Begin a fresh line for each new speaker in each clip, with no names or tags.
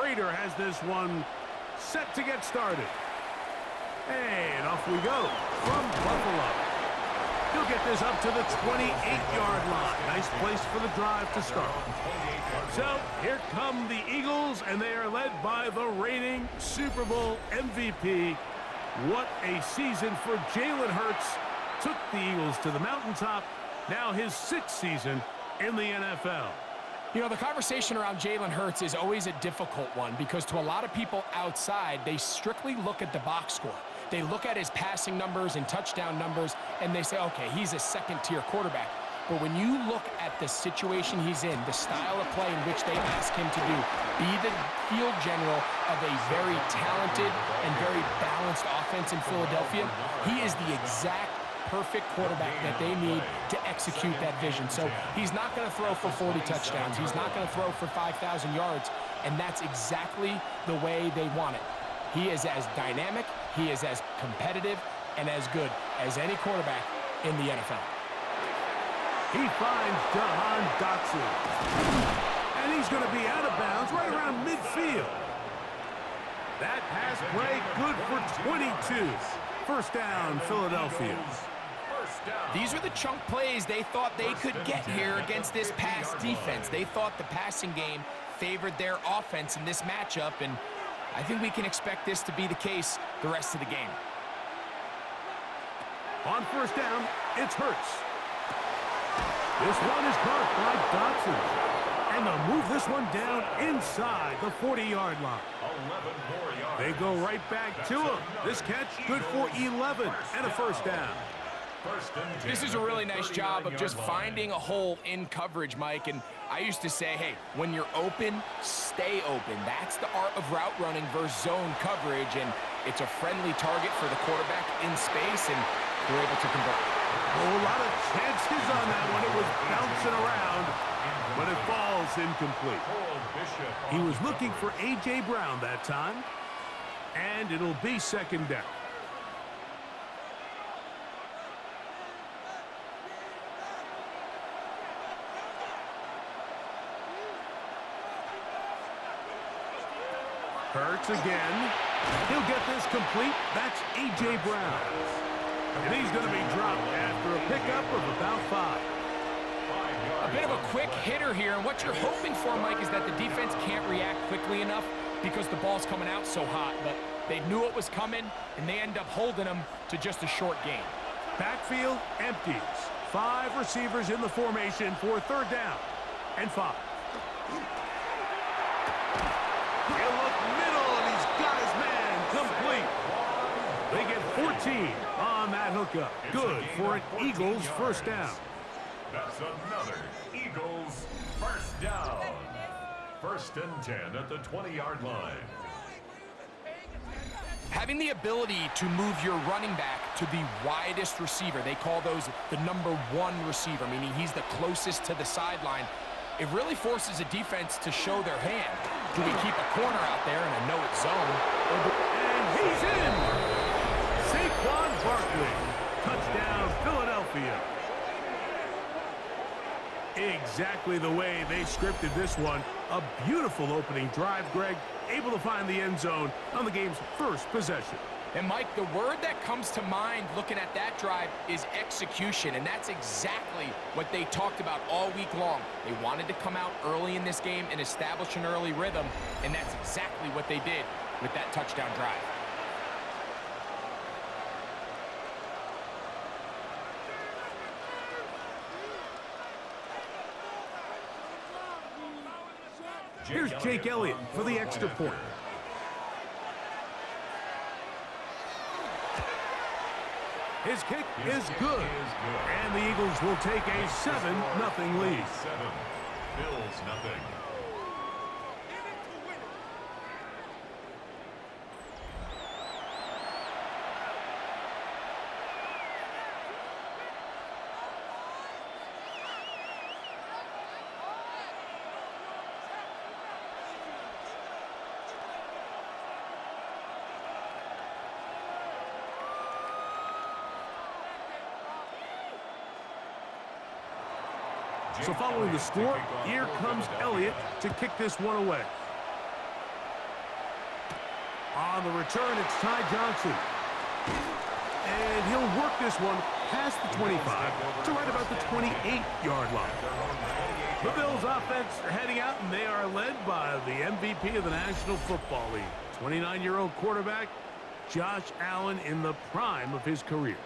Prater has this one set to get started. And off we go from Buffalo. He'll get this up to the 28-yard line. Nice place for the drive to start. So here come the Eagles, and they are led by the reigning Super Bowl MVP. What a season for Jalen Hurts. Took the Eagles to the mountaintop. Now his 6th season in the NFL.
You know, the conversation around Jalen Hurts is always a difficult one because to a lot of people outside, they strictly look at the box score. They look at his passing numbers and touchdown numbers, and they say, okay, he's a second-tier quarterback. But when you look at the situation he's in, the style of play in which they ask him to do, be the field general of a very talented and very balanced offense in Philadelphia, he is the exact perfect quarterback that they need to execute that vision. So he's not going to throw for 40 touchdowns. He's not going to throw for 5,000 yards, and that's exactly the way they want it. He is as dynamic, he is as competitive, and as good as any quarterback in the NFL.
He finds Jahan Dotson. And he's going to be out of bounds right around midfield. That pass play good for 22. First down, Philadelphia.
These are the chunk plays they thought they could get here against this pass defense. They thought the passing game favored their offense in this matchup, and I think we can expect this to be the case the rest of the game.
On first down, it's Hurts. This one is caught by Dotson. And they'll move this one down inside the 40-yard line. They go right back to him. This catch good for 11 and a first down.
This is a really nice job of just finding a hole in coverage, Mike. And I used to say, hey, when you're open, stay open. That's the art of route running versus zone coverage. And it's a friendly target for the quarterback in space, and they're able to convert.
A whole lot of chances on that one. It was bouncing around, but it falls incomplete. He was looking for A.J. Brown that time, and it'll be second down. Hurts again. He'll get this complete. That's A.J. Brown. And he's going to be dropped after a pickup of about 5.
A bit of a quick hitter here, and what you're hoping for, Mike, is that the defense can't react quickly enough because the ball's coming out so hot. But they knew it was coming, and they end up holding them to just a short gain.
Backfield empties. 5 receivers in the formation for third down and 5. He'll look middle, and he's got his man complete. They get 14 on that hookup. Good for an Eagles first down.
That's another Eagles first down. First and 10 at the 20-yard line.
Having the ability to move your running back to the widest receiver, they call those the number 1 receiver, meaning he's the closest to the sideline. It really forces a defense to show their hand. Do we keep a corner out there in a no-it zone?
And he's in! Saquon Barkley. Touchdown, Philadelphia. Exactly the way they scripted this one. A beautiful opening drive, Greg. Able to find the end zone on the game's first possession.
And, Mike, the word that comes to mind looking at that drive is execution, and that's exactly what they talked about all week long. They wanted to come out early in this game and establish an early rhythm, and that's exactly what they did with that touchdown drive.
Here's Jake Elliott for the extra point. His kick is good. And the Eagles will take a 7-0 lead.
7, Bills nothing.
So following the score, here comes Elliott to kick this one away. On the return, it's Ty Johnson. And he'll work this one past the 25 to right about the 28-yard line. The Bills offense are heading out, and they are led by the MVP of the National Football League, 29-year-old quarterback Josh Allen in the prime of his career.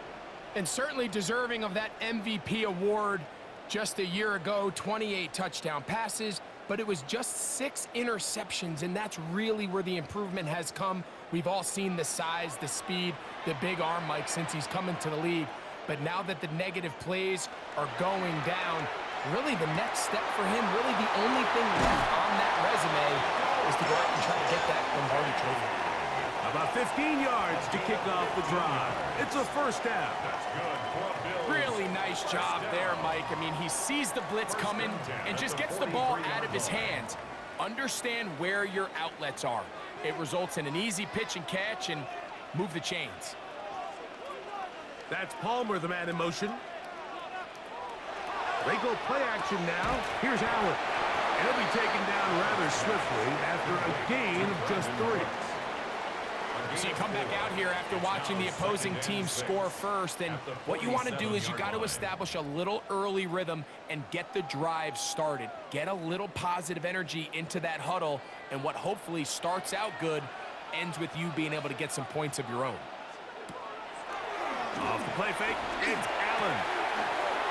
And certainly deserving of that MVP award. Just a year ago, 28 touchdown passes, but it was just 6 interceptions, and that's really where the improvement has come. We've all seen the size, the speed, the big arm, Mike, since he's come into the league. But now that the negative plays are going down, really the next step for him, really the only thing left on that resume is to go out and try to get that Lombardi trophy.
About 15 yards to kick off the drive. It's a first down.
Really nice job there, Mike. I mean, he sees the blitz coming and just gets the ball out of his hands. Understand where your outlets are. It results in an easy pitch and catch and move the chains.
That's Palmer, the man in motion. They go play action now. Here's Allen. And he'll be taken down rather swiftly after a gain of just 3.
So you come back out here after watching the opposing team score first, and what you want to do is you got to establish a little early rhythm and get the drive started. Get a little positive energy into that huddle, and what hopefully starts out good ends with you being able to get some points of your own.
Off the play fake, it's Allen.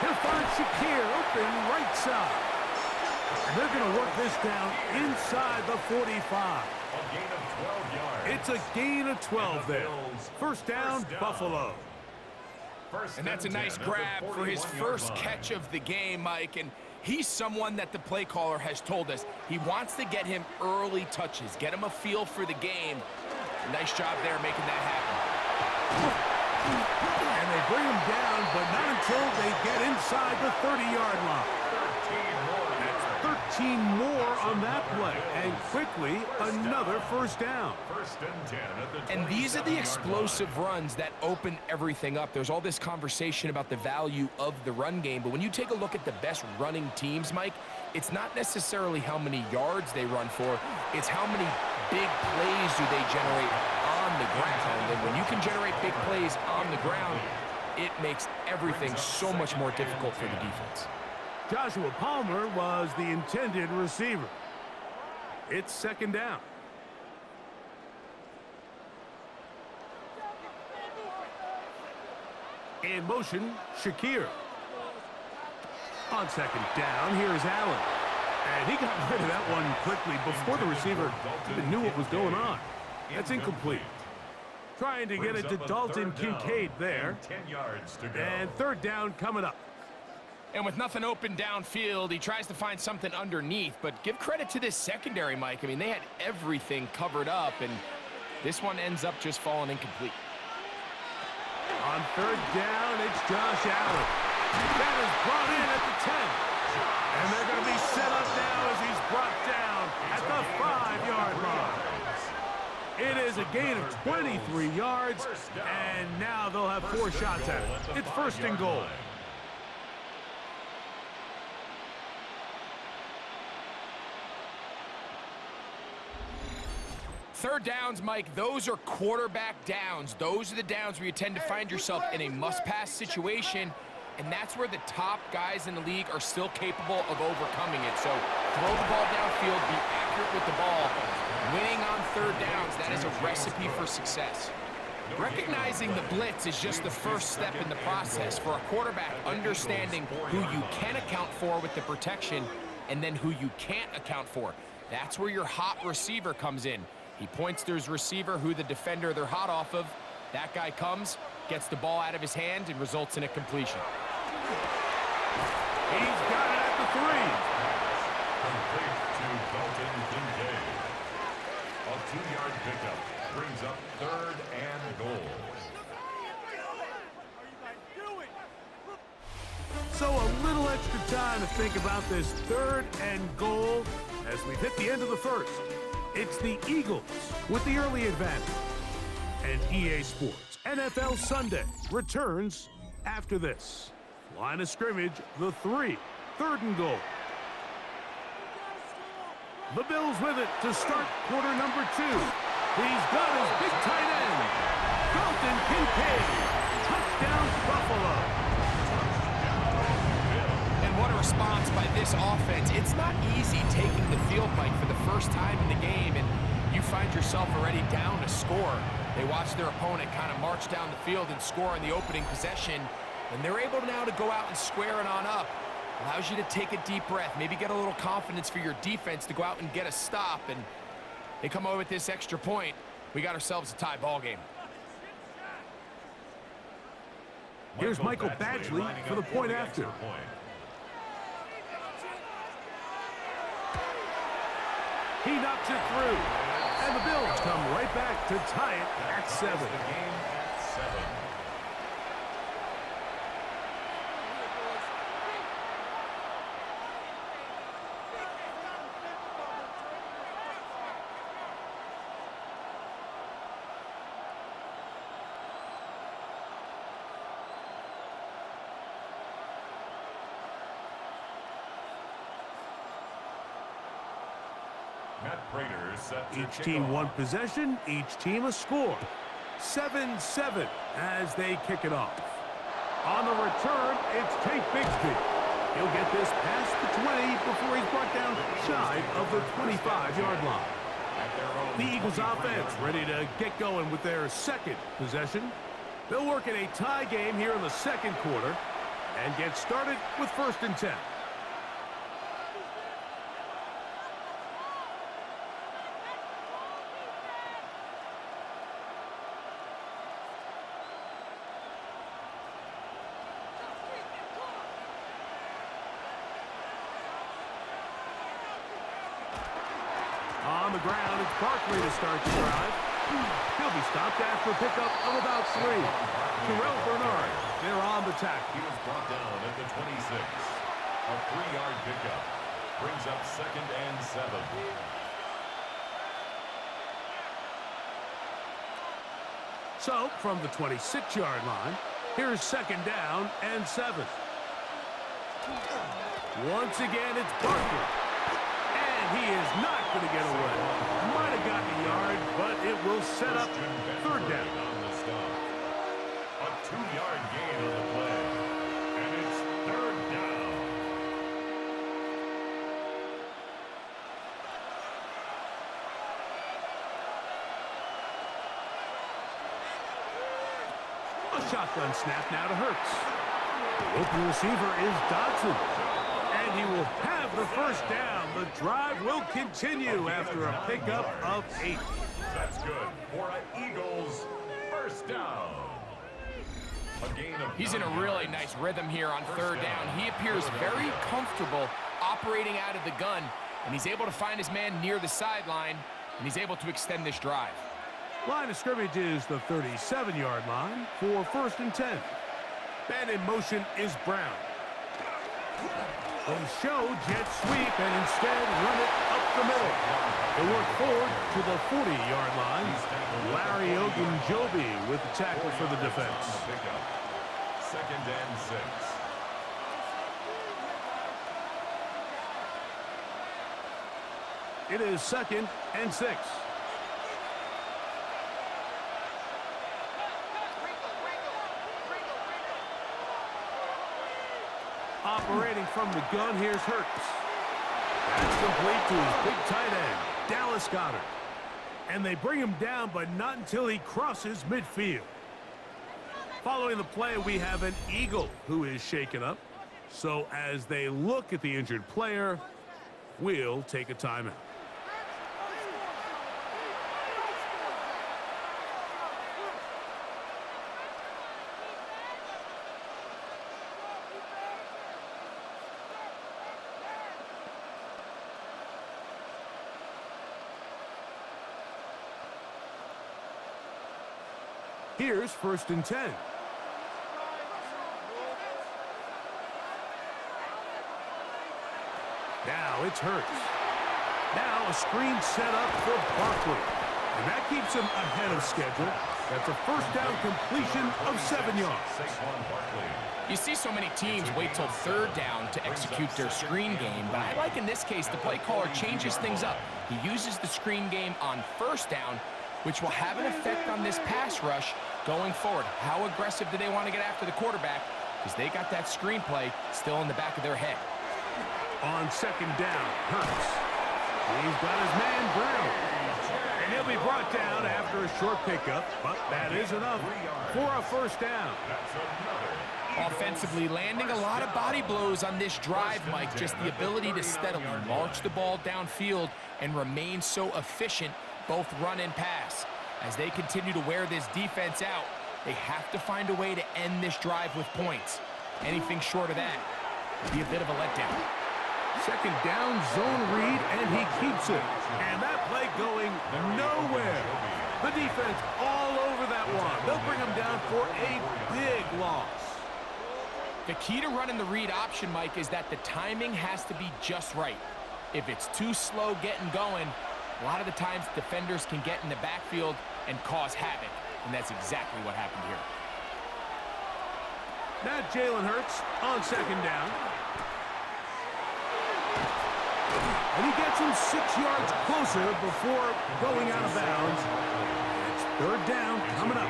He'll find Shakir open right side. And they're going to work this down inside the 45.
A gain of 12 yards.
It's a gain of 12 there. First down, Buffalo.
And that's a nice grab for his first catch of the game, Mike. And he's someone that the play caller has told us he wants to get him early touches, get him a feel for the game. Nice job there making that happen.
And they bring him down, but not until they get inside the 30-yard line. 13 more on that play, and quickly another first down.
First and 10 at the
And these are the explosive runs that open everything up. There's all this conversation about the value of the run game, but when you take a look at the best running teams, Mike, it's not necessarily how many yards they run for, it's how many big plays do they generate on the ground. And when you can generate big plays on the ground, it makes everything so much more difficult for the defense.
Joshua Palmer was the intended receiver. It's second down. In motion, Shakir. On second down, here's Allen. And he got rid of that one quickly before the receiver even knew what was going on. That's incomplete. Trying to get it to Dalton Kincaid there.
10 yards to go.
And third down coming up.
And with nothing open downfield, he tries to find something underneath. But give credit to this secondary, Mike. I mean, they had everything covered up, and this one ends up just falling incomplete.
On third down, it's Josh Allen. That is brought in at the 10. And they're going to be set up now as he's brought down at the 5-yard line. It is a gain of 23 yards, and now they'll have 4 shots at it. It's first and goal.
Third downs, Mike, those are quarterback downs. Those are the downs where you tend to find yourself in a must-pass situation, and that's where the top guys in the league are still capable of overcoming it. So throw the ball downfield, be accurate with the ball. Winning on third downs, that is a recipe for success. Recognizing the blitz is just the first step in the process for a quarterback understanding who you can account for with the protection and then who you can't account for. That's where your hot receiver comes in. He points to his receiver, who the defender they're hot off of. That guy comes, gets the ball out of his hand, and results in a completion.
He's got it at the 3.
Complete to Dalton Kincaid. A 2-yard pickup brings up third and goal.
So a little extra time to think about this third and goal as we've hit the end of the first. It's the Eagles with the early advantage. And EA Sports NFL Sunday returns after this. Line of scrimmage, the 3. Third and goal. The Bills with it to start quarter number 2. He's got his big tight end. Dalton Kincaid. Touchdown, Buffalo.
And what a response by this offense. It's not easy taking the field, Mike, for the first time in the game, and you find yourself already down a score. They watch their opponent kind of march down the field and score in the opening possession, and they're able now to go out and square it on up. Allows you to take a deep breath, maybe get a little confidence for your defense to go out and get a stop, and they come away with this extra point. We got ourselves a tie ball game.
Here's Michael Badgley for the point after. He knocks it through. And the Bills come right back to tie it at 7. Each team one possession, each team a score. 7-7 as they kick it off. On the return, it's Tate Bigsby. He'll get this past the 20 before he's brought down shy of the 25-yard line. The Eagles offense ready to get going with their second possession. They'll work in a tie game here in the second quarter and get started with 1st and 10. On the ground, it's Barkley to start the drive. He'll be stopped after a pickup of about 3. Terrell Bernard, they're on the tackle.
He was brought down at the 26. A 3-yard pickup brings up 2nd and 7.
So, from the 26-yard line, here's 2nd down and 7. Once again, it's Barkley. He is not going to get away. Might have gotten a yard, but it will set up 3rd down.
On the stop. A 2-yard gain on the play. And it's 3rd down.
A shotgun snap now to Hurts. The open receiver is Dodson. And he will have the 1st down. The drive will continue after a pickup of 8.
That's good for an Eagles 1st down. A gain of
He's in a really nice rhythm here on 3rd down. He appears very comfortable operating out of the gun, and he's able to find his man near the sideline, and he's able to extend this drive.
Line of scrimmage is the 37-yard line for 1st and 10. Man in motion is Brown. They show jet sweep and instead run it up the middle. They work forward to the 40-yard line. Larry Ogunjobi with the tackle for the defense.
2nd and 6.
It is 2nd and 6. Operating from the gun, here's Hurts. That's complete to his big tight end, Dallas Goedert. And they bring him down, but not until he crosses midfield. Following the play, we have an Eagle who is shaken up. So as they look at the injured player, we'll take a timeout. Here's 1st and 10. Now it's Hurts. Now a screen set up for Barkley. And that keeps him ahead of schedule. That's a 1st down completion of 7 yards.
You see so many teams wait till 3rd down to execute their screen game, but I like in this case the play caller changes things up. He uses the screen game on 1st down, which will have an effect on this pass rush going forward. How aggressive do they want to get after the quarterback? Because they got that screenplay still in the back of their head.
On second down, Hurts. He's got his man Brown. And he'll be brought down after a short pickup, but that is enough for a first down.
Offensively, landing a lot of body blows on this drive, Mike. Just the ability to steadily march the ball downfield and remain so efficient, both run and pass. As they continue to wear this defense out, they have to find a way to end this drive with points. Anything short of that would be a bit of a letdown.
Second down, zone read, and he keeps it. And that play going nowhere. The defense all over that one. They'll bring him down for a big loss.
The key to running the read option, Mike, is that the timing has to be just right. If it's too slow getting going, a lot of the times defenders can get in the backfield and cause havoc, and that's exactly what happened here.
Now Jalen Hurts on second down. And he gets him 6 yards closer before going out of bounds. It's third down coming up.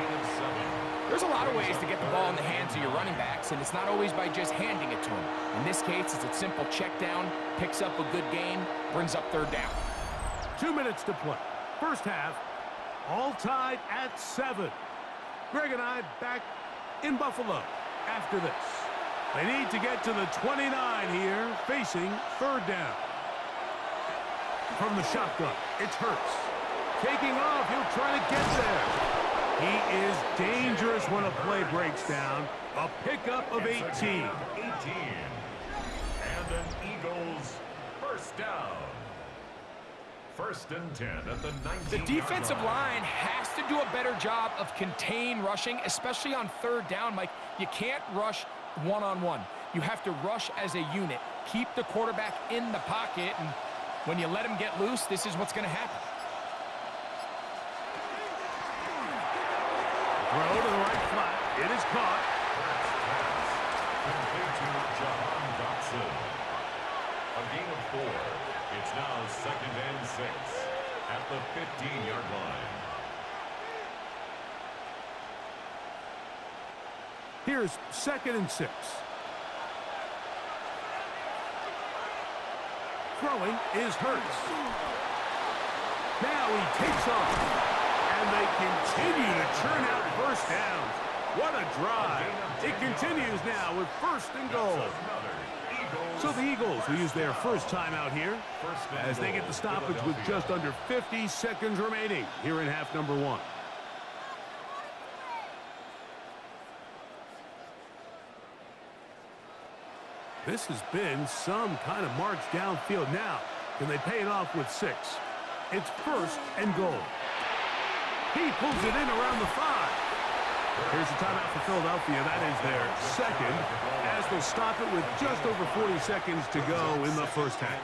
There's a lot of ways to get the ball in the hands of your running backs, and it's not always by just handing it to them. In this case, it's a simple check down, picks up a good gain, brings up third down.
2 minutes to play. First half, all tied at 7. Greg and I back in Buffalo after this. They need to get to the 29 here, facing third down. From the shotgun, it's Hurts. Taking off, he'll try to get there. He is dangerous when a play breaks down. A pickup of 18.
And an Eagles first down. First and 10 at the 19.
The defensive line has to do a better job of contain rushing, especially on third down, Mike. You can't rush one-on-one. You have to rush as a unit. Keep the quarterback in the pocket, and when you let him get loose, this is what's going to happen.
Throw to the right flat. It is caught.
Complete to Jahan Dotson. A gain of 4. It's now second and 6 at the 15-yard line.
Here's second and 6. Throwing is Hurts. Now he takes off. And they continue to churn out first downs. What a drive. It continues now with first and goal. So the Eagles will use their first time out here as they get the stoppage with just under 50 seconds remaining here in half number 1. This has been some kind of march downfield. Now, can they pay it off with 6? It's first and goal. He pulls it in around the 5. Here's the timeout for Philadelphia. That is their second, as they'll stop it with just over 40 seconds to go in the first half.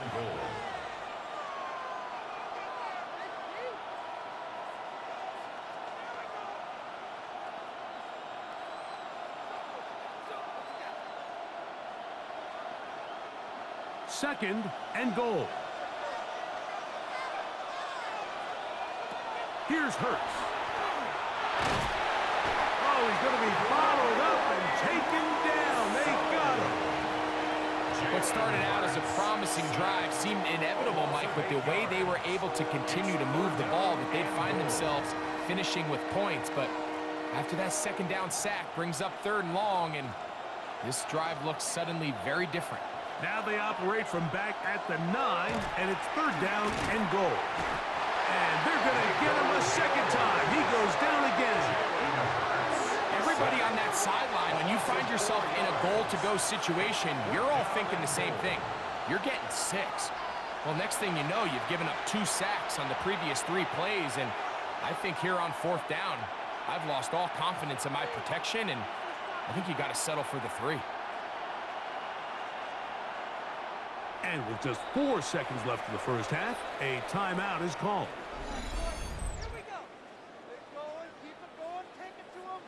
Second and goal. Here's Hurts. Oh, he's going to be bottled up and taken down. They got him.
What started out as a promising drive seemed inevitable, Mike, with the way they were able to continue to move the ball, that they'd find themselves finishing with points. But after that second down sack brings up third and long, and this drive looks suddenly very different.
Now they operate from back at the 9, and it's third down and goal. And they're going to get him a second time. He goes down again.
Everybody on that sideline, when you find yourself in a goal-to-go situation, you're all thinking the same thing. You're getting 6. Well, next thing you know, you've given up 2 sacks on the previous 3 plays, and I think here on fourth down, I've lost all confidence in my protection, and I think you got to settle for the 3.
And with just 4 seconds left in the first half, a timeout is called.
Here we go. Keep going, keep it going, take it to him.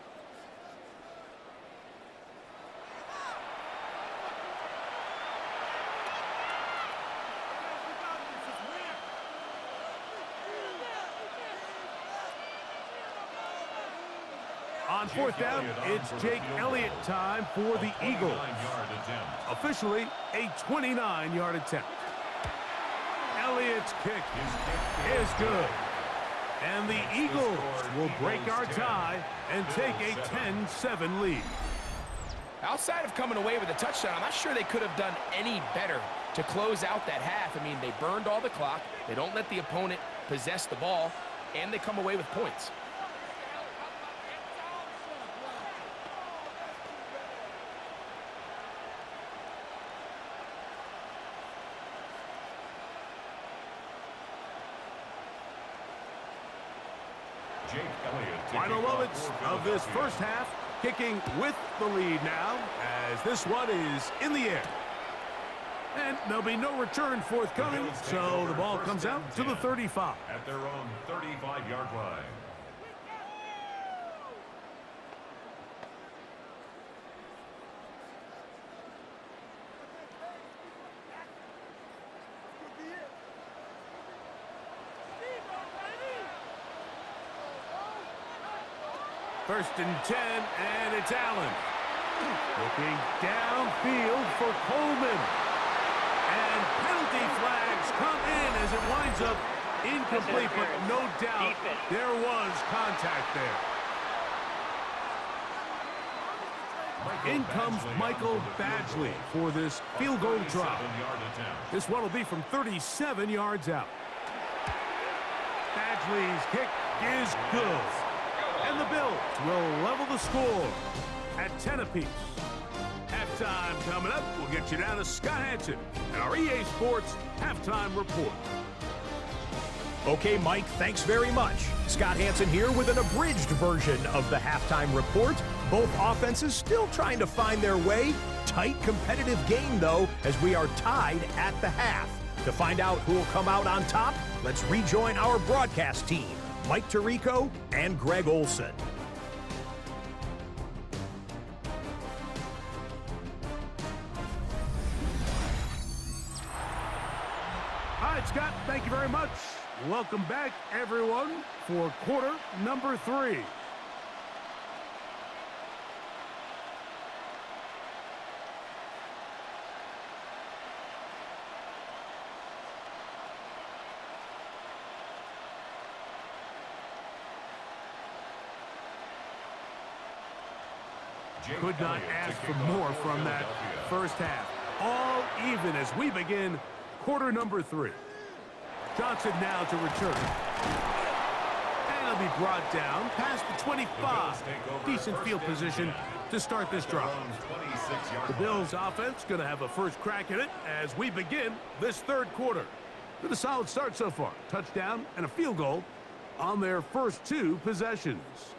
On fourth down, it's Jake Elliott time for the Eagles. Officially, a 29-yard attempt. Elliott's kick is good. And the Eagles will break our tie and take a 10-7 lead.
Outside of coming away with a touchdown, I'm not sure they could have done any better to close out that half. I mean, they burned all the clock. They don't let the opponent possess the ball, and they come away with points.
Final moments of this first half, kicking with the lead now, as this one is in the air. And there'll be no return forthcoming, so the ball comes out to the 35.
At their own 35-yard line.
First and 10, and it's Allen. Looking downfield for Coleman. And penalty flags come in as it winds up incomplete, but no doubt there was contact there. In comes Michael Badgley for this field goal try. This one will be from 37 yards out. Badgley's kick is good. And the Bills will level the score at 10 apiece. Halftime coming up. We'll get you down to Scott Hanson and our EA Sports Halftime Report.
Okay, Mike, thanks very much. Scott Hanson here with an abridged version of the Halftime Report. Both offenses still trying to find their way. Tight, competitive game, though, as we are tied at the half. To find out who will come out on top, let's rejoin our broadcast team, Mike Tirico and Greg Olson.
All right, Scott, thank you very much. Welcome back, everyone, for quarter number 3. Could not ask for more from that first half. All even as we begin quarter number 3. Johnson now to return. And he'll be brought down past the 25. Decent field position to start this drive. The Bills offense going to have a first crack at it as we begin this third quarter. With a solid start so far. Touchdown and a field goal on their first 2 possessions.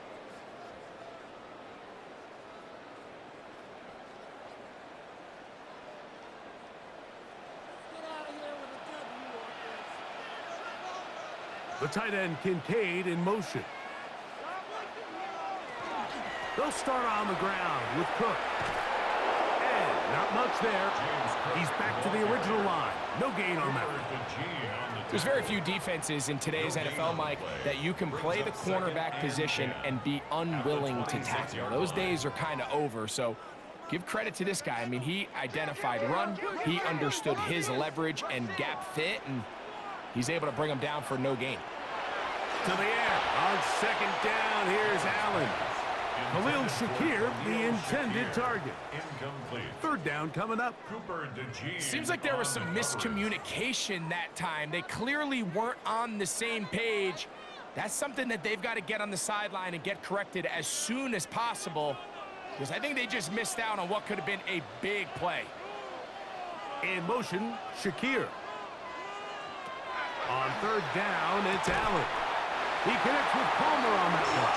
The tight end Kincaid in motion. They'll start on the ground with Cook. And not much there. He's back to the original line. No gain on that one.
There's very few defenses in today's NFL, Mike, that you can play the cornerback position and be unwilling to tackle. Those days are kind of over, so give credit to this guy. I mean, he identified run, he understood his leverage and gap fit, and he's able to bring him down for no gain.
To the air. On second down, here's Allen. Khalil Shakir, the intended target.
Incomplete.
Third down coming up.
Seems like there was some miscommunication that time. They clearly weren't on the same page. That's something that they've got to get on the sideline and get corrected as soon as possible, because I think they just missed out on what could have been a big play.
In motion, Shakir. On third down, it's Allen. He connects with Palmer on that one.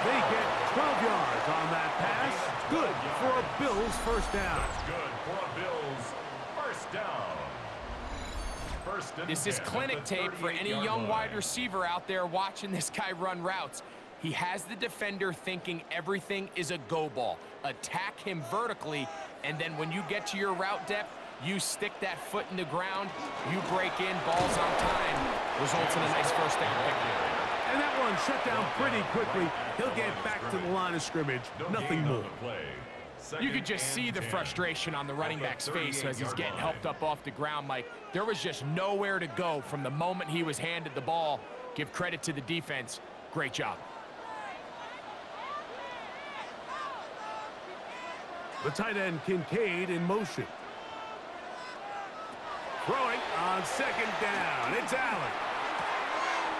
They get 12 yards on that pass. Good for a Bills first down.
That's good for a Bills first down.
This is clinic tape for any young wide receiver out there watching this guy run routes. He has the defender thinking everything is a go ball. Attack him vertically, and then when you get to your route depth, you stick that foot in the ground, you break in, balls on time, results in a nice first down pick.
And that one shut down pretty quickly. He'll get back to the line of scrimmage. Nothing more.
You could just see the frustration on the running back's face as he's getting helped up off the ground, Mike. There was just nowhere to go from the moment he was handed the ball. Give credit to the defense. Great job.
The tight end, Kincaid, in motion. Throwing on second down. It's Allen.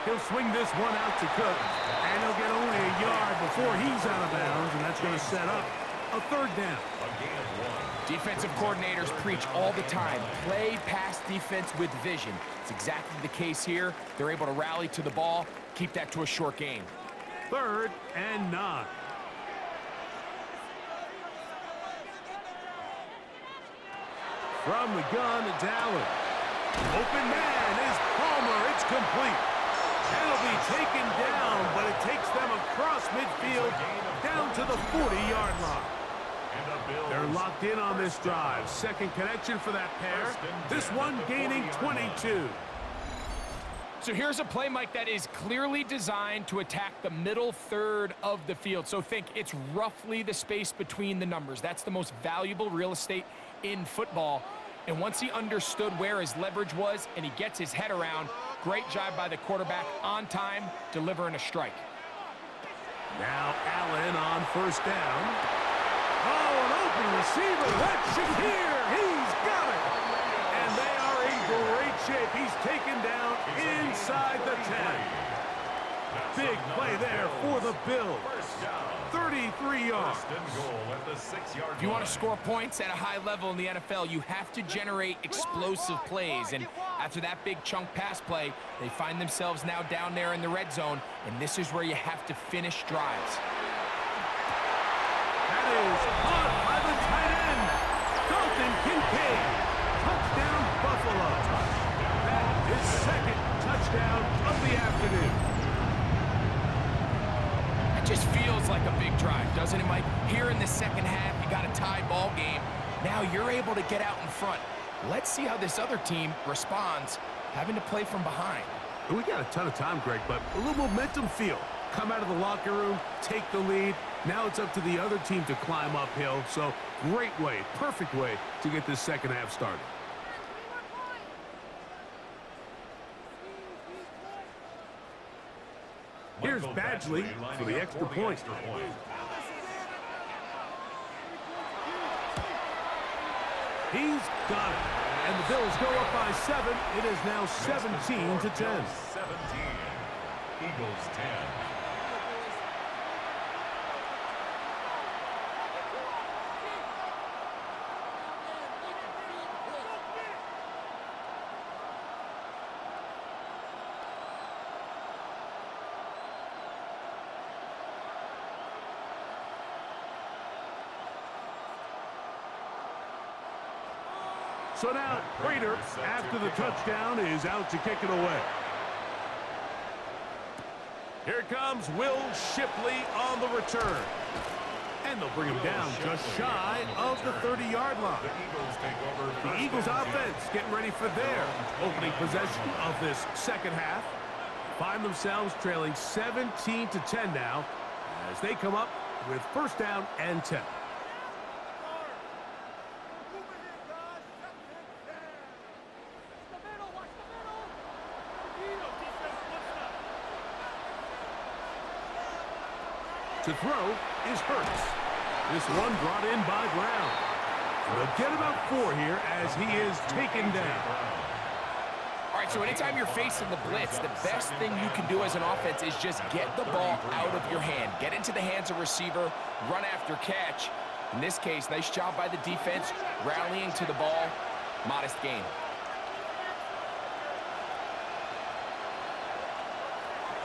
He'll swing this one out to Cook, and he'll get only a yard before he's out of bounds, and that's going to set up a third down.
Defensive coordinators preach all the time, play pass defense with vision. It's exactly the case here. They're able to rally to the ball, keep that to a short game.
3rd and 9. From the gun, it's Allen. Open man is Palmer. It's complete. It'll be taken down, but it takes them across midfield down to the 40-yard line. They're locked in on this drive. Second connection for that pair. This one gaining 22.
So here's a play, Mike, that is clearly designed to attack the middle third of the field. So think it's roughly the space between the numbers. That's the most valuable real estate in football. And once he understood where his leverage was and he gets his head around, great job by the quarterback on time, delivering a strike.
Now Allen on first down. Oh, an open receiver. That's Shakir. He's got it. And they are in great shape. He's taken down inside the 10. Big play there for the Bills. 33 yards.
If you want to score points at a high level in the NFL, you have to generate explosive plays. And after that big chunk pass play, they find themselves now down there in the red zone. And this is where you have to finish drives.
That is caught by the tight end, Dalton Kincaid. Touchdown, Buffalo. That is second touchdown of the afternoon.
It just feels like a big drive, doesn't it, Mike? Here in the second half, you got a tie ball game. Now you're able to get out in front. Let's see how this other team responds, having to play from behind.
We got a ton of time, Greg, but a little momentum feel. Come out of the locker room, take the lead. Now it's up to the other team to climb uphill. So great way, perfect way to get this second half started. Here's Badgley for the extra point. He's got it. And the Bills go up by 7. It is now 17-10.
17. Eagles 10.
So now Prater, after the touchdown, is out to kick it away. Here comes Will Shipley on the return. And they'll bring him down just shy of the 30-yard line. The Eagles offense getting ready for their opening possession of this second half. Find themselves trailing 17-10 now as they come up with first down and 10. To throw is Hurts. This one brought in by Brown. And they'll get about 4 here as he is taken down.
All right, so anytime you're facing the blitz, the best thing you can do as an offense is just get the ball out of your hand. Get into the hands of receiver, run after catch. In this case, nice job by the defense, rallying to the ball. Modest gain.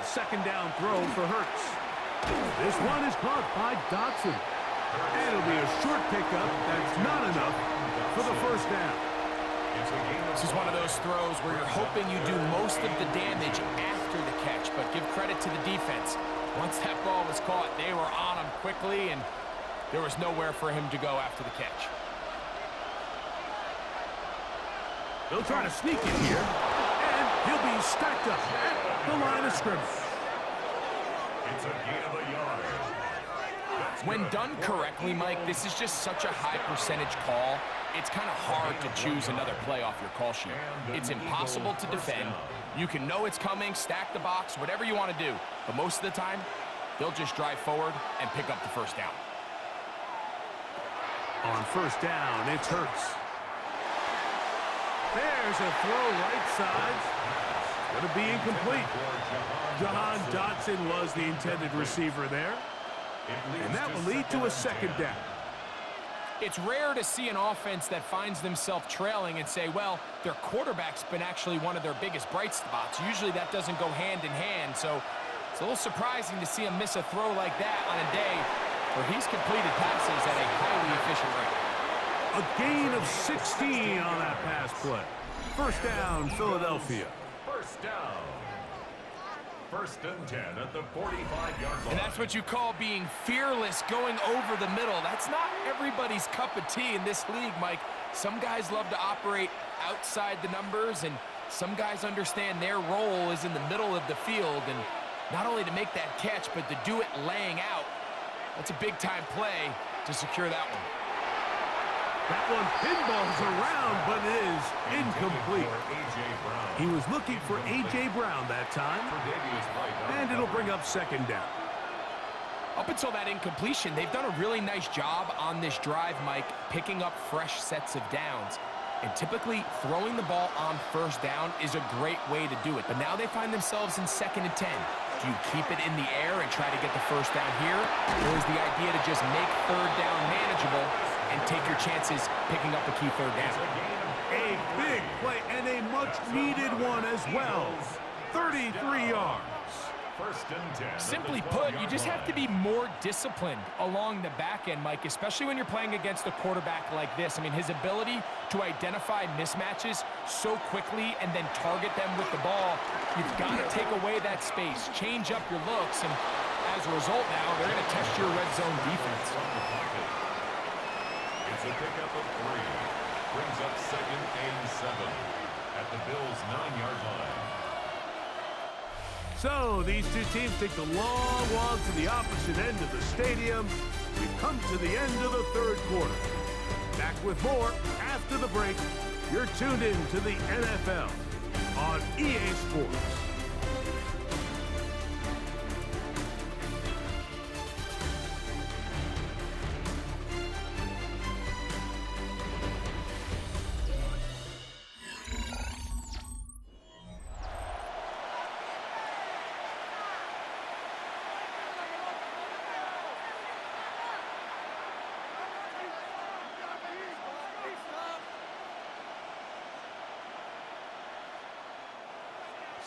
A second down throw for Hurts. This one is caught by Dotson. And it'll be a short pickup that's not enough for the first down.
This is one of those throws where you're hoping you do most of the damage after the catch, but give credit to the defense. Once that ball was caught, they were on him quickly, and there was nowhere for him to go after the catch.
They'll try to sneak it here, and he'll be stacked up at the line of scrimmage.
It's a gain of a yard.
When done correctly, Mike, this is just such a high percentage call. It's kind of hard to choose another play off your call sheet. It's impossible to defend. You can know it's coming, stack the box, whatever you want to do. But most of the time, they'll just drive forward and pick up the first down.
On first down, it's Hurts. There's a throw right side. It's going to be incomplete. Jahan Dotson was the intended receiver there. And that will lead to a second down.
It's rare to see an offense that finds themselves trailing and say, well, their quarterback's been actually one of their biggest bright spots. Usually that doesn't go hand in hand, so it's a little surprising to see him miss a throw like that on a day where he's completed passes at a highly efficient rate.
A gain of 16 on that pass play. First down, Philadelphia.
First down. First and 10 at the 45-yard line.
And that's what you call being fearless, going over the middle. That's not everybody's cup of tea in this league, Mike. Some guys love to operate outside the numbers, and some guys understand their role is in the middle of the field, and not only to make that catch, but to do it laying out. That's a big-time play to secure that one.
That one pinballs around, but it is incomplete. He was looking for A.J. Brown that time, and it'll bring up second down.
Up until that incompletion, they've done a really nice job on this drive, Mike, picking up fresh sets of downs. And typically, throwing the ball on first down is a great way to do it. But now they find themselves in 2nd and 10. Do you keep it in the air and try to get the first down here? Or is the idea to just make third down manageable and take your chances picking up a key third down?
A big play and a much-needed one as well. 33 yards.
First and 10.
Simply put, you just have to be more disciplined along the back end, Mike, especially when you're playing against a quarterback like this. I mean, his ability to identify mismatches so quickly and then target them with the ball, you've got to take away that space, change up your looks, and as a result now, they're going to test your red zone defense.
It's a pickup of 3. Brings up 2nd and 7 at the Bills' 9-yard line.
So these two teams take the long walk to the opposite end of the stadium. We've come to the end of the third quarter. Back with more after the break. You're tuned in to the NFL on EA Sports.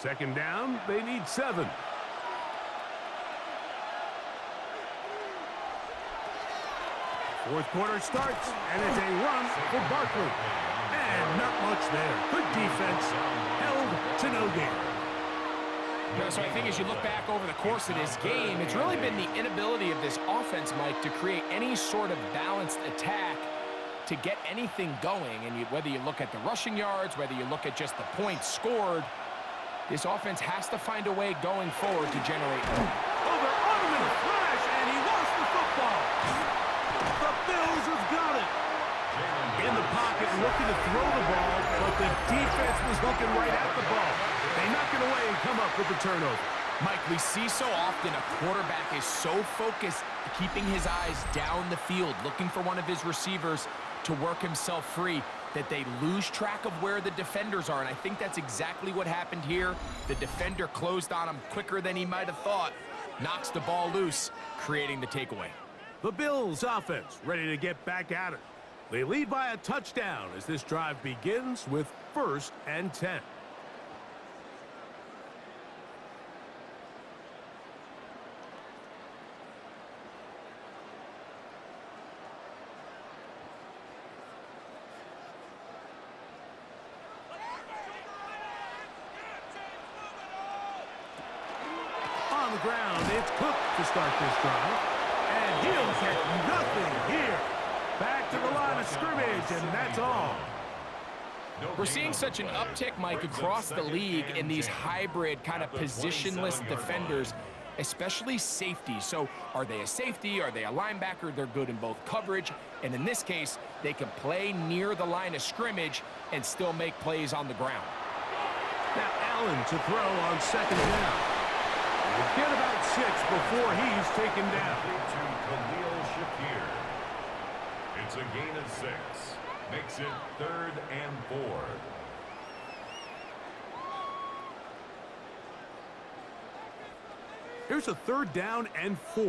Second down, they need 7. Fourth quarter starts, and it's a run for Barkley. And not much there. Good defense, held to no gain.
Yeah, so I think as you look back over the course of this game, it's really been the inability of this offense, Mike, to create any sort of balanced attack to get anything going. And whether you look at the rushing yards, whether you look at just the points scored, this offense has to find a way going forward to generate more.
Oh, they're on him in a flash, and he lost the football. The Bills have got it. In the pocket, looking to throw the ball, but the defense was looking right at the ball. They knock it away and come up with the turnover.
Mike, we see so often a quarterback is so focused, keeping his eyes down the field, looking for one of his receivers to work himself free, that they lose track of where the defenders are, and I think that's exactly what happened here. The defender closed on him quicker than he might have thought, knocks the ball loose, creating the takeaway.
The Bills offense ready to get back at it. They lead by a touchdown as this drive begins with 1st and 10. On the ground, it's Cook to start this drive. And he'll get nothing here. Back to the line of scrimmage, and that's all.
We're seeing such an uptick, Mike, across the league in these hybrid kind of positionless defenders. especially safety. So are they a safety? Are they a linebacker? They're good in both coverage. And in this case, they can play near the line of scrimmage and still make plays on the ground.
Now Allen to throw on second down. He'll get about 6 before he's taken down.
It's a gain of 6. Makes it 3rd and 4.
Here's a 3rd down and 4.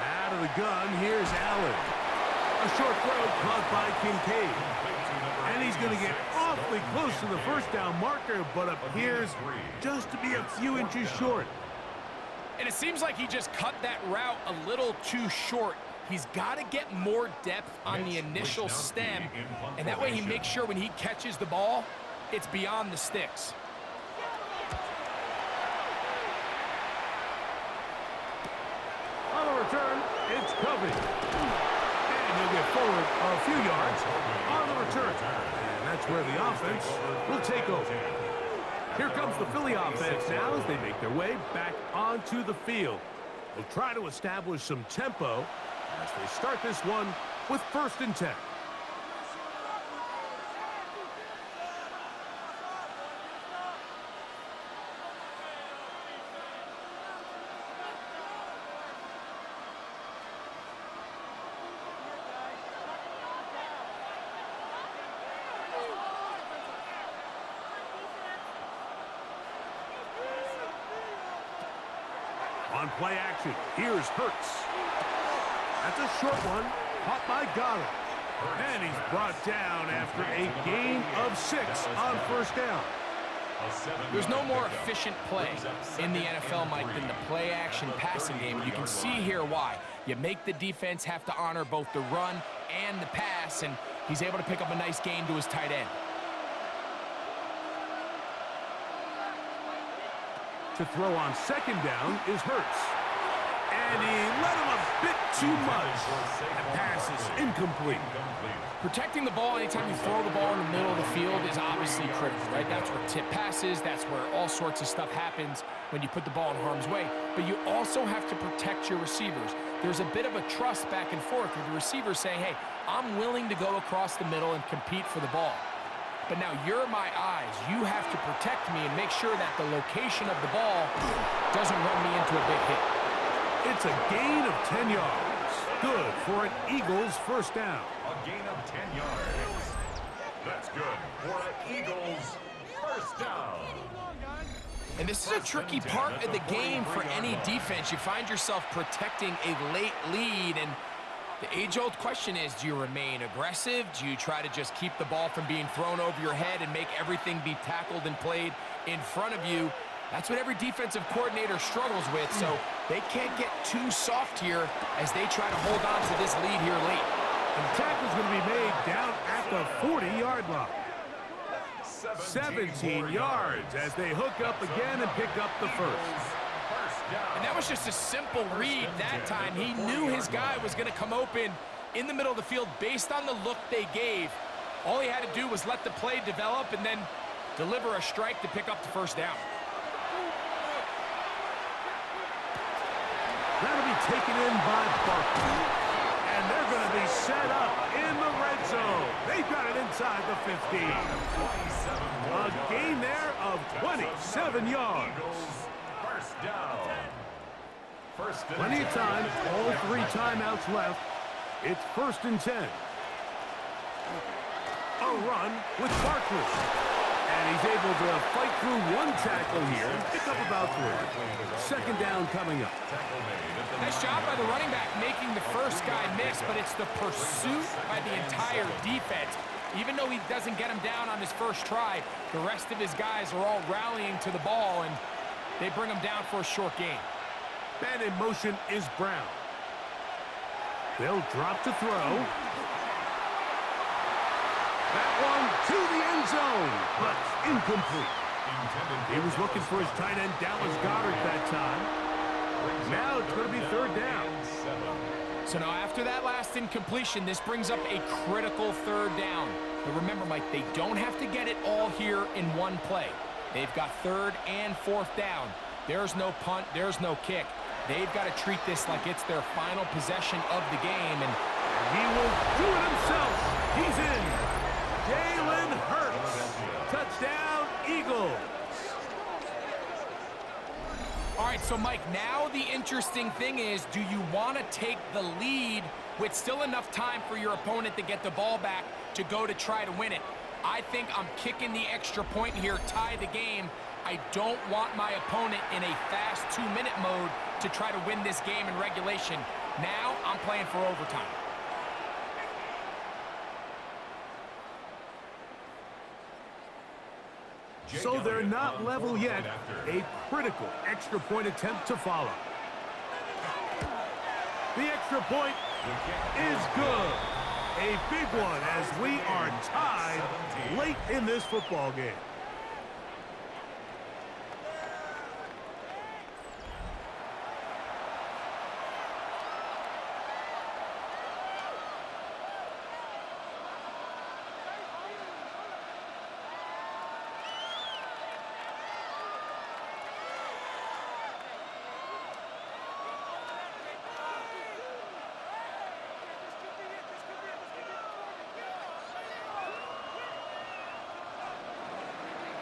Out of the gun, here's Allen. A short throw caught by Kincaid. And he's going to get awfully close to the first down marker, but appears just to be a few inches short.
And it seems like he just cut that route a little too short. He's got to get more depth on the initial stem, and that way he makes sure when he catches the ball, it's beyond the sticks.
On the return, it's Covey. And he'll get forward a few yards on the return. And that's where the offense will take over. Here comes the Philly offense now as they make their way back onto the field. They'll try to establish some tempo as they start this one with 1st and 10. On play action, here's Hurts. That's a short one, caught by Goddard. And he's brought down after a gain of 6 on 1st down.
There's no more efficient play in the NFL, Mike, than the play action passing game. You can see here why. You make the defense have to honor both the run and the pass, and he's able to pick up a nice gain to his tight end.
To throw on 2nd down is Hurts. And he let him a bit too much. That pass is incomplete.
Protecting the ball anytime you throw the ball in the middle of the field is obviously critical, right? That's where tip passes, that's where all sorts of stuff happens when you put the ball in harm's way. But you also have to protect your receivers. There's a bit of a trust back and forth with the receivers saying, hey, I'm willing to go across the middle and compete for the ball. But now you're my eyes. You have to protect me and make sure that the location of the ball doesn't run me into a big hit.
It's a gain of 10 yards. Good for an Eagles 1st down.
A gain of 10 yards. That's good for an Eagles 1st down.
And this is a tricky part of the game for any defense. You find yourself protecting a late lead, and the age-old question is, do you remain aggressive? Do you try to just keep the ball from being thrown over your head and make everything be tackled and played in front of you? That's what every defensive coordinator struggles with, so they can't get too soft here as they try to hold on to this lead here late.
And the tackle's going to be made down at the 40-yard line. 17 yards as they hook up again and pick up the first.
And that was just a simple read that time. He knew his guy was going to come open in the middle of the field based on the look they gave. All he had to do was let the play develop and then deliver a strike to pick up the first down.
That'll be taken in by Barkley. And they're going to be set up in the red zone. They've got it inside the 15. A gain there of 27 yards. Plenty of time, all 3 timeouts left. It's 1st and 10. A run with Barkley. And he's able to fight through 1 tackle here and pick up about 3. 2nd down coming up.
Nice job by the running back making the first guy miss, but it's the pursuit by the entire defense. Even though he doesn't get him down on his first try, the rest of his guys are all rallying to the ball, and they bring him down for a short gain.
Man in motion is Brown. They'll drop to throw. That one to the end zone, but incomplete. He was looking for his tight end, Dallas Goedert, that time. Now it's going to be 3rd down.
So now after that last incompletion, this brings up a critical third down. But remember, Mike, they don't have to get it all here in one play. They've got third and fourth down. There's no punt, there's no kick. They've got to treat this like it's their final possession of the game. And
he will do it himself. He's in. Jalen Hurts. Touchdown, Eagles.
all right, so Mike, now the interesting thing is, do you want to take the lead with still enough time for your opponent to get the ball back to go to try to win it? I think I'm kicking the extra point here, tie the game. I don't want my opponent in a fast 2-minute mode to try to win this game in regulation. Now I'm playing for overtime.
So they're not level yet. A critical extra point attempt to follow. The extra point is good. A big one as we are tied late in this football game.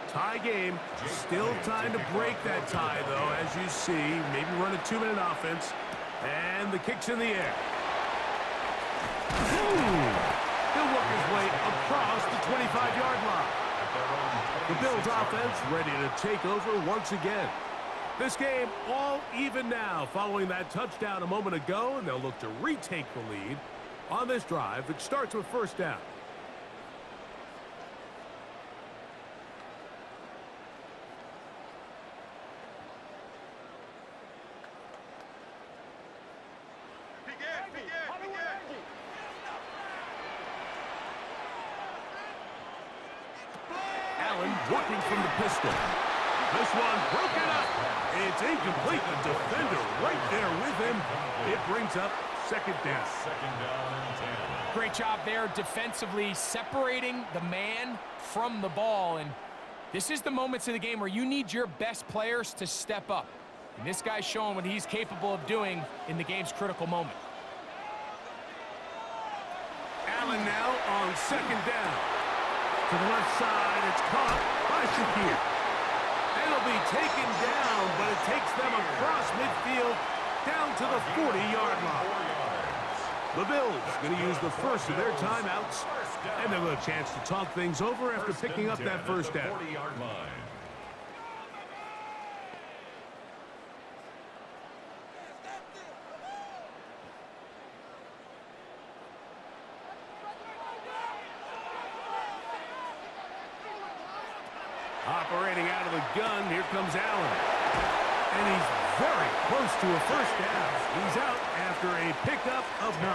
Tie game. Still time to break that tie, though, as you see. Maybe run a 2-minute offense. And the kick's in the air. Ooh. He'll work his way across the 25-yard line. The Bills offense ready to take over once again. This game all even now following that touchdown a moment ago, and they'll look to retake the lead on this drive. It starts with first down. Working from the pistol. This one broken up. It's incomplete. The defender right there with him. It brings up second down.
Second down and 10.
Great job there defensively, separating the man from the ball. And this is the moments of the game where you need your best players to step up. And this guy's showing what he's capable of doing in the game's critical moment.
Allen now on second down. To the left side, it's caught by Shakir. It'll be taken down, but it takes them across midfield down to the 40-yard line. The Bills going to use the first of their timeouts, and they'll have a chance to talk things over after picking up that first down.
40-yard line.
Operating out of the gun, here comes Allen. And he's very close to a first down. He's out after a pickup of 9.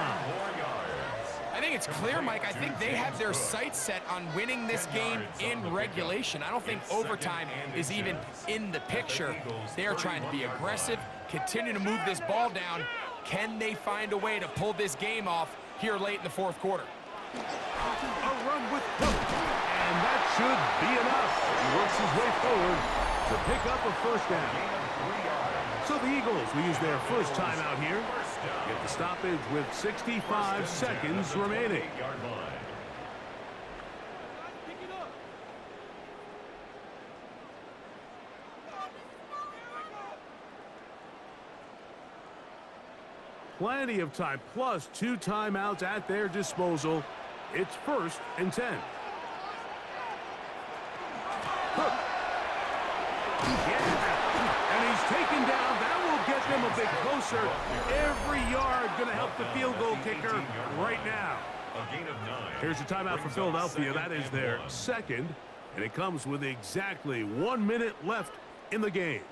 I think it's clear, Mike. I think they have their sights set on winning this game in regulation. I don't think overtime is even in the picture. They're trying to be aggressive, continue to move this ball down. Can they find a way to pull this game off here late in the fourth quarter?
A run with Cook, and that should be enough. He works his way forward to pick up a first down. So the Eagles will use their first timeout here. Get the stoppage with 65 seconds remaining. Plenty of time, plus 2 timeouts at their disposal. It's first and 10. Cook. Yeah. And he's taken down. That will get them a bit closer. Every yard going to help the field goal kicker right now.
A gain of 9.
Here's a timeout for Philadelphia. That is their second. And it comes with exactly 1 minute left in the game.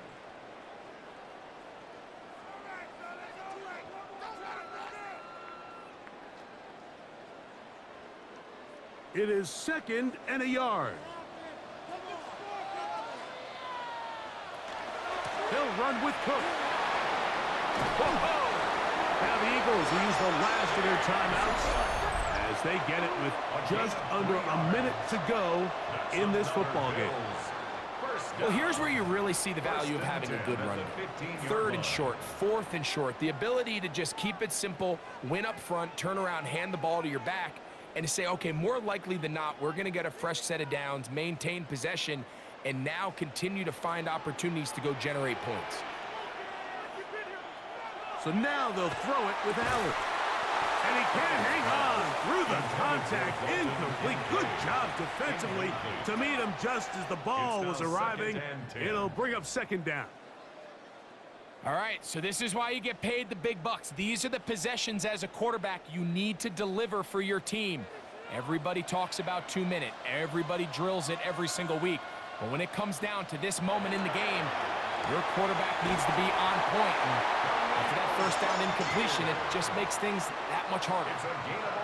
It is second and a yard. He'll run with Cook. Whoa! Now the Eagles, who use the last of their timeouts as they get it with just under a minute to go in this football game.
Well, here's where you really see the value of having a good run. 3rd and short, 4th and short. The ability to just keep it simple, win up front, turn around, hand the ball to your back, and to say, okay, more likely than not, we're going to get a fresh set of downs, maintain possession, and now continue to find opportunities to go generate points.
So now they'll throw it with Allen. And he can't hang on through the contact. Incomplete. Good job defensively to meet him just as the ball was arriving. It'll bring up 2nd down.
All right, so this is why you get paid the big bucks. These are the possessions as a quarterback you need to deliver for your team. Everybody talks about 2-minute. Everybody drills it every single week. But when it comes down to this moment in the game, your quarterback needs to be on point. And after that 1st down incompletion, it just makes things that much harder.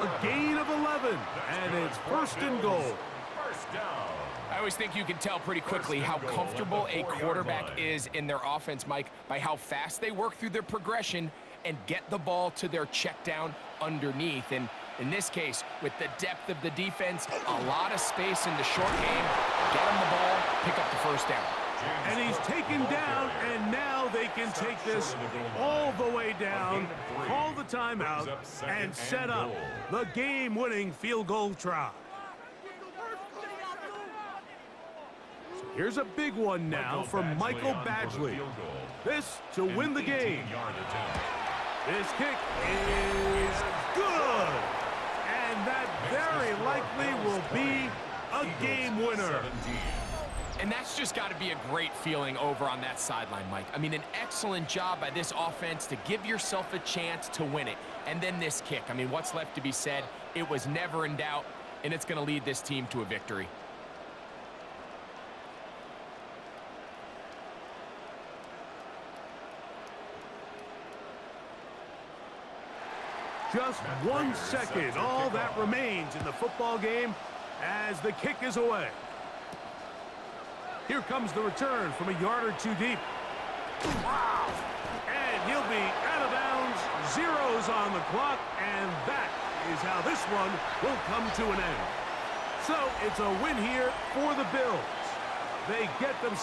A gain of 11, and it's 1st and goal.
I always think you can tell pretty quickly how comfortable a quarterback is in their offense, Mike, by how fast they work through their progression and get the ball to their check down underneath. And in this case, with the depth of the defense, a lot of space in the short game, get them the ball, pick up the 1st down.
And he's taken down, and now they can take this all the way down, call the timeout, and set up the game-winning field goal try. So here's a big one now from Michael Badgley. This to win the game. This kick is good. And that very likely will be a game winner.
And that's just got to be a great feeling over on that sideline, Mike. I mean, an excellent job by this offense to give yourself a chance to win it. And then this kick. I mean, what's left to be said? It was never in doubt, and it's going to lead this team to a victory.
Just 1 second, all that remains in the football game as the kick is away. Here comes the return from a yard or 2 deep. Wow! And he'll be out of bounds, zeros on the clock, and that is how this one will come to an end. So it's a win here for the Bills. They get themselves